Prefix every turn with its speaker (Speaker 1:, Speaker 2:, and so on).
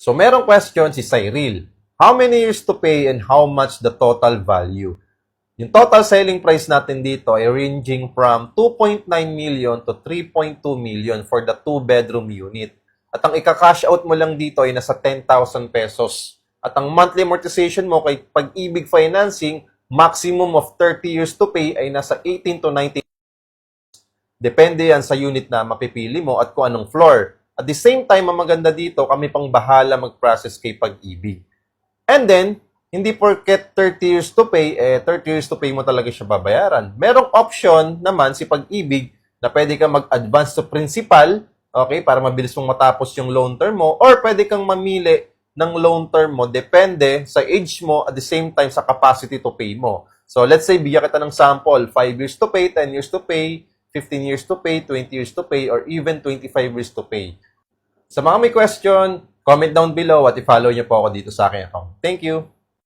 Speaker 1: So, merong question si Cyril. How many years to pay and how much the total value? Yung total selling price natin dito ay ranging from 2.9 million to 3.2 million for the 2-bedroom unit. At ang ika-cash out mo lang dito ay nasa 10,000 pesos. At ang monthly amortization mo kay Pag-ibig Financing, maximum of 30 years to pay ay nasa 18 to 19. Depende yan sa unit na mapipili mo at kung anong floor. At the same time, ang maganda dito, kami pang bahala mag-process kay Pag-ibig. And then, hindi porket 30 years to pay, 30 years to pay mo talaga siya babayaran. Merong option naman si Pag-ibig na pwede kang mag-advance to principal, okay, para mabilis mong matapos yung loan term mo, or pwede kang mamili ng loan term mo, depende sa age mo, at the same time sa capacity to pay mo. So, let's say, bigyan kita ng sample, 5 years to pay, 10 years to pay, 15 years to pay, 20 years to pay, or even 25 years to pay. Sa mga may question, comment down below at i-follow niyo po ako dito sa aking account. Thank you!